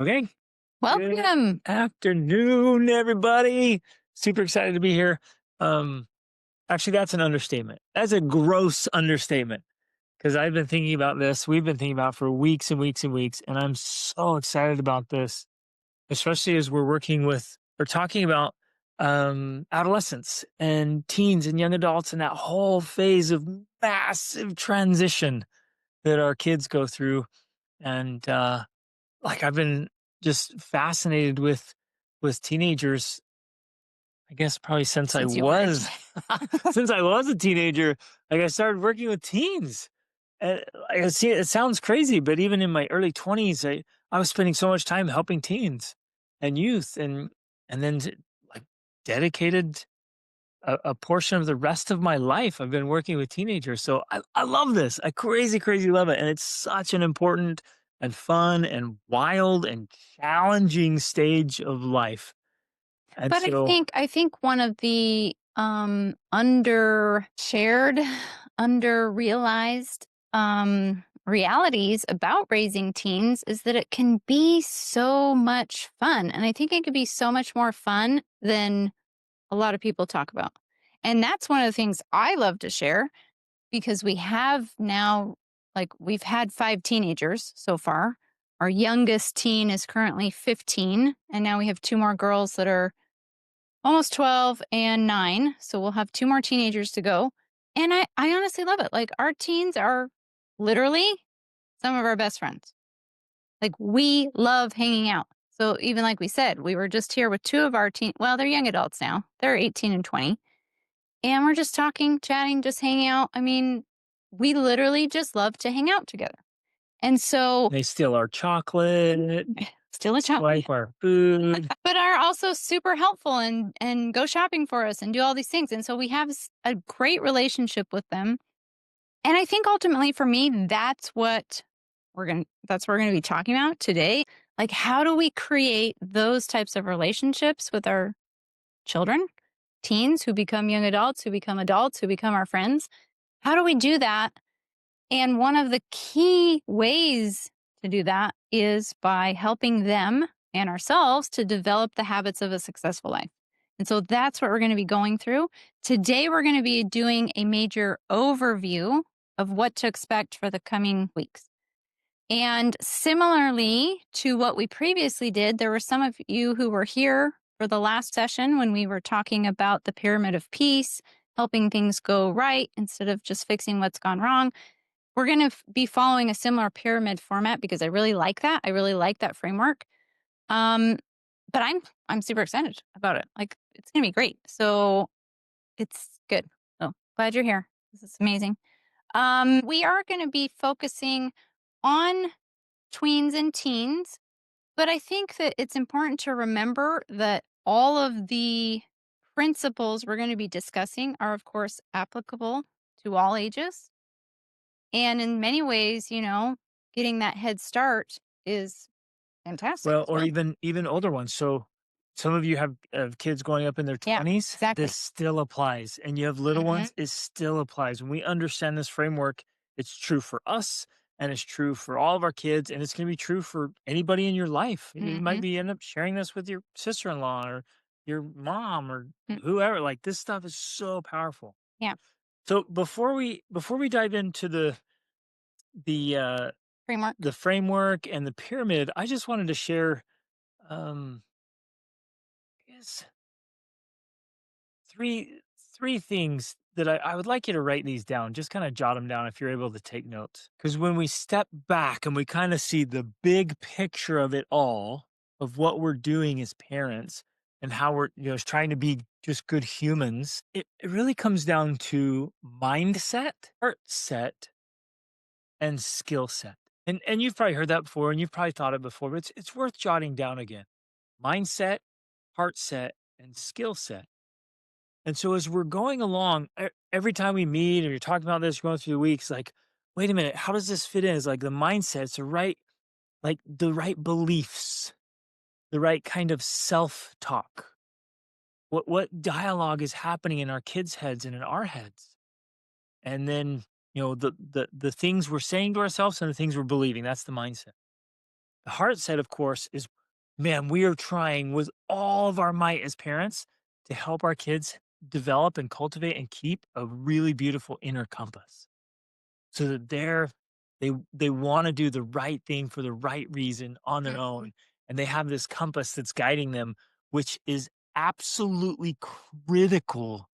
Okay. Good Welcome. afternoon, everybody. Super excited to be here. Um, Actually, that's an understatement. That's a gross understatement because I've been thinking about this. We've been thinking about it for weeks and weeks and weeks, and I'm so excited about this, especially as we're working with or talking about adolescents and teens and young adults and that whole phase of massive transition that our kids go through. And I've been just fascinated with teenagers, I guess probably since I Since you were a was kid. since I was a teenager. Like I started working with teens. And I see it sounds crazy, but even in my early 20s, I was spending so much time helping teens and youth and then like dedicated a portion of the rest of my life. I've been working with teenagers. So I love this. I crazy love it. And it's such an important and fun and wild and challenging stage of life. And But I so think I think one of the under shared, under realized realities about raising teens is that it can be so much fun. And I think it could be so much more fun than a lot of people talk about. And that's one of the things I love to share because we have now, like, we've had 5 teenagers so far. Our youngest teen is currently 15, and now we have 2 more girls that are almost 12 and 9, so we'll have 2 more teenagers to go, and I honestly love it. Like, our teens are literally some of our best friends. Like, we love hanging out. So even like we said, we were just here with 2 of our they're young adults now. They're 18 and 20. And we're just talking, chatting, just hanging out. I mean, we literally just love to hang out together. And so they steal our chocolate, still a child, swipe our food. but are also super helpful and go shopping for us and do all these things. And so we have a great relationship with them. And I think ultimately for me, that's what we're gonna be talking about today. Like, how do we create those types of relationships with our children, teens who become young adults, who become our friends? How do we do that? And one of the key ways to do that is by helping them and ourselves to develop the habits of a successful life. And so that's what we're going to be going through. Today, we're going to be doing a major overview of what to expect for the coming weeks. And similarly to what we previously did, there were some of you who were here for the last session when we were talking about the pyramid of peace, helping things go right instead of just fixing what's gone wrong. We're going to be following a similar pyramid format because I really like that. I really like that framework. Um, but I'm super excited about it. Like, it's going to be great. So it's good. So glad you're here. This is amazing. We are going to be focusing on tweens and teens, but I think that it's important to remember that all of the principles we're going to be discussing are, of course, applicable to all ages. And in many ways, getting that head start is fantastic Well, as or well. even older ones. So some of you have kids going up in their Yeah, 20s. This exactly. still applies, and you have little Mhm, ones. It still applies. When we understand this framework, it's true for us, and it's true for all of our kids, and it's going to be true for anybody in your life. You might mhm, be end up sharing this with your sister-in-law or your mom or mm, whoever. Like this stuff is so powerful. yeah, So before we dive into the uh, framework. the framework and the pyramid, I just wanted to share. Um, I guess three three things that I would like you to write these down. Just kind of jot them down if you're able to take notes. Because when we step back and we kind of see the big picture of it all, of what we're doing as parents and how we're trying to be just good humans, it really comes down to mindset, heart set, and skill set. And you've probably heard that before, and you've probably thought it before, but it's worth jotting down again. Mindset, heart set, and skill set. And so as we're going along, every time we meet or you're talking about this, going through the weeks, like, wait a minute, how does this fit in? It's like the mindsets, the right beliefs, the right kind of self-talk. What dialogue is happening in our kids' heads and in our heads? And then, the things we're saying to ourselves and the things we're believing. That's the mindset. The heart set, of course, is, man, we are trying with all of our might as parents to help our kids develop and cultivate and keep a really beautiful inner compass so that they want to do the right thing for the right reason on their own. And they have this compass that's guiding them, which is absolutely critical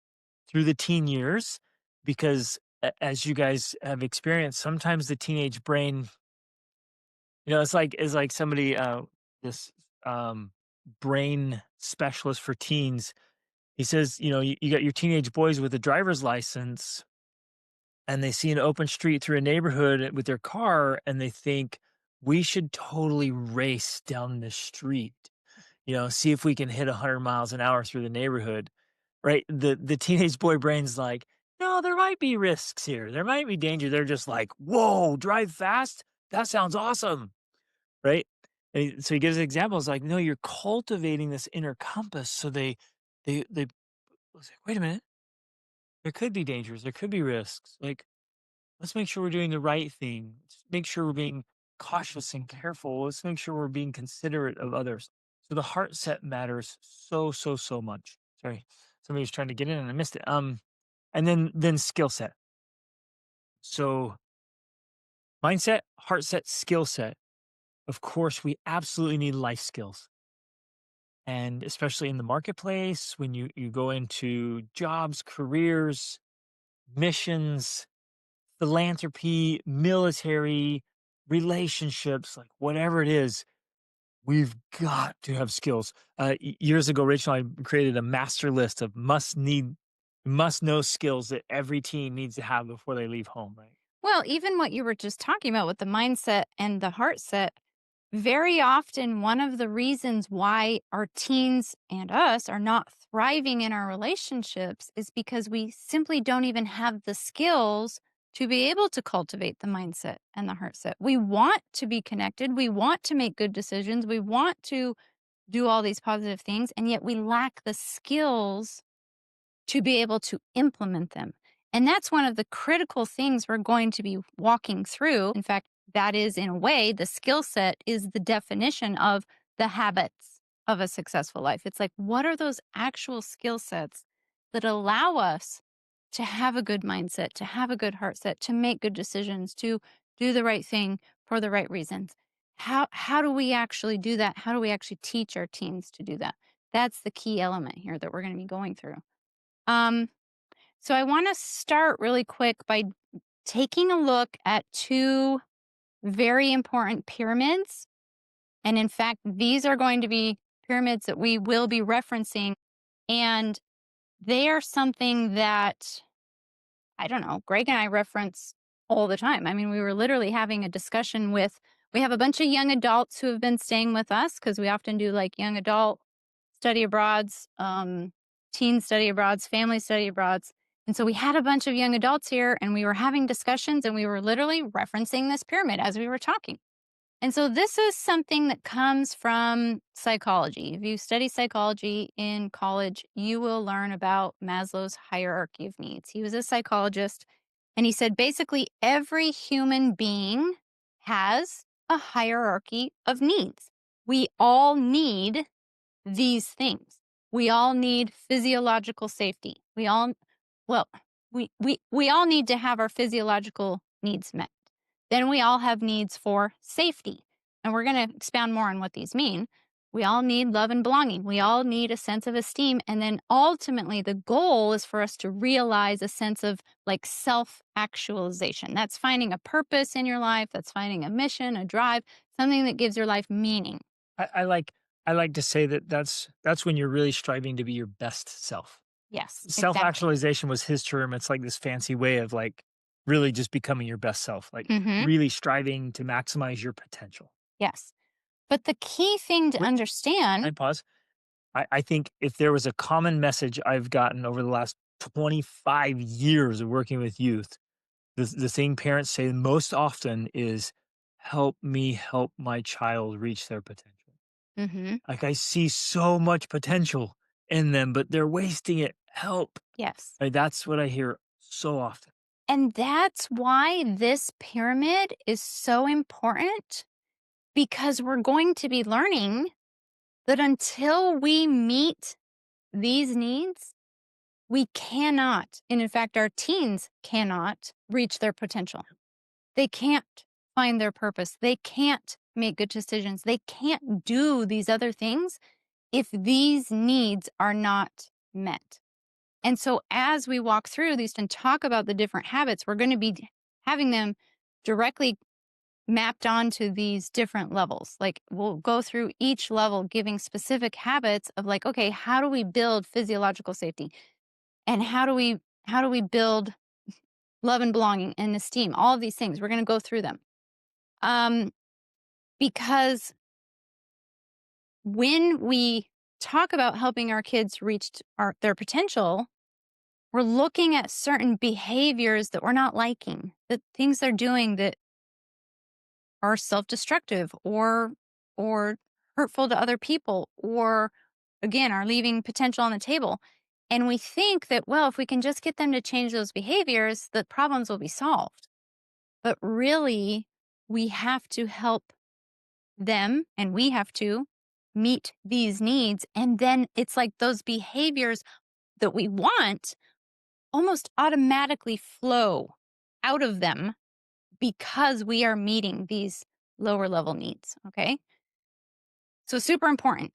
through the teen years because as you guys have experienced, sometimes the teenage brain, it's like somebody this brain specialist for teens. He says, you got your teenage boys with a driver's license and they see an open street through a neighborhood with their car and they think we should totally race down this street, see if we can hit 100 miles an hour through the neighborhood. Right? The teenage boy brain's like, "No, there might be risks here. There might be danger." They're just like, "Whoa, drive fast? That sounds awesome." Right? So he gives examples like, "No, you're cultivating this inner compass." So they was like, "Wait a minute. There could be dangers. There could be risks. Like, let's make sure we're doing the right thing. Let's make sure we're being cautious and careful. Let's make sure we're being considerate of others." So the heart set matters so, so, so much. Sorry. Somebody was trying to get in and I missed it. And then skill set. So mindset, heart set, skill set. Of course, we absolutely need life skills. And especially in the marketplace, when you go into jobs, careers, missions, philanthropy, military, relationships, like whatever it is, we've got to have skills. Years ago, Rachel and I created a master list of must know skills that every teen needs to have before they leave home, right? Well, even what you were just talking about with the mindset and the heart set, very often one of the reasons why our teens and us are not thriving in our relationships is because we simply don't even have the skills to be able to cultivate the mindset and the heart set. We want to be connected, we want to make good decisions, we want to do all these positive things, and yet we lack the skills to be able to implement them. And that's one of the critical things we're going to be walking through. In fact, that is, in a way, the skill set is the definition of the habits of a successful life. It's like, what are those actual skill sets that allow us to have a good mindset, to have a good heart set, to make good decisions, to do the right thing for the right reasons? How do we actually do that? How do we actually teach our teens to do that? That's the key element here that we're going to be going through. Um, so I want to start really quick by taking a look at two very important pyramids. And in fact, these are going to be pyramids that we will be referencing. And they are something that, I don't know, Greg and I reference all the time. I mean, we were literally having a discussion with, we have a bunch of young adults who have been staying with us because we often do like young adult study abroads, teen study abroads, family study abroads. And so we had a bunch of young adults here and we were having discussions and we were literally referencing this pyramid as we were talking. And so this is something that comes from psychology. If you study psychology in college, you will learn about Maslow's hierarchy of needs. He was a psychologist and he said basically every human being has a hierarchy of needs. We all need these things. We all need physiological safety. Well, we all need to have our physiological needs met. Then we all have needs for safety. And we're going to expound more on what these mean. We all need love and belonging. We all need a sense of esteem. And then ultimately, the goal is for us to realize a sense of like self actualization. That's finding a purpose in your life, that's finding a mission, a drive, something that gives your life meaning. I like to say that that's when you're really striving to be your best self. Yes, exactly. Self-actualization was his term. It's like this fancy way of like really just becoming your best self, like Hmm. really striving to maximize your potential. Yes. But the key thing to Wait, can understand, I pause? I think if there was a common message I've gotten over the last 25 years of working with youth, the thing parents say most often is, "Help me help my child reach their potential." hmm, Like, I see so much potential in them, but they're wasting it. Help. yes. Right? That's what I hear so often. And that's why this pyramid is so important because we're going to be learning that until we meet these needs, we cannot, and in fact, our teens cannot reach their potential. They can't find their purpose. They can't make good decisions. They can't do these other things if these needs are not met. And so, as we walk through these and talk about the different habits, we're going to be having them directly mapped onto these different levels. Like, we'll go through each level, giving specific habits of, like, okay, how do we build physiological safety? And how do we build love and belonging and esteem? All of these things. We're going to go through them. Um, because when we talk about helping our kids reach their potential, we're looking at certain behaviors that we're not liking, the things they're doing that are self-destructive or hurtful to other people, or again are leaving potential on the table. And we think that, well, if we can just get them to change those behaviors, the problems will be solved. But really, we have to help them and we have to meet these needs. And then it's like those behaviors that we want almost automatically flow out of them because we are meeting these lower level needs. Okay. So, super important.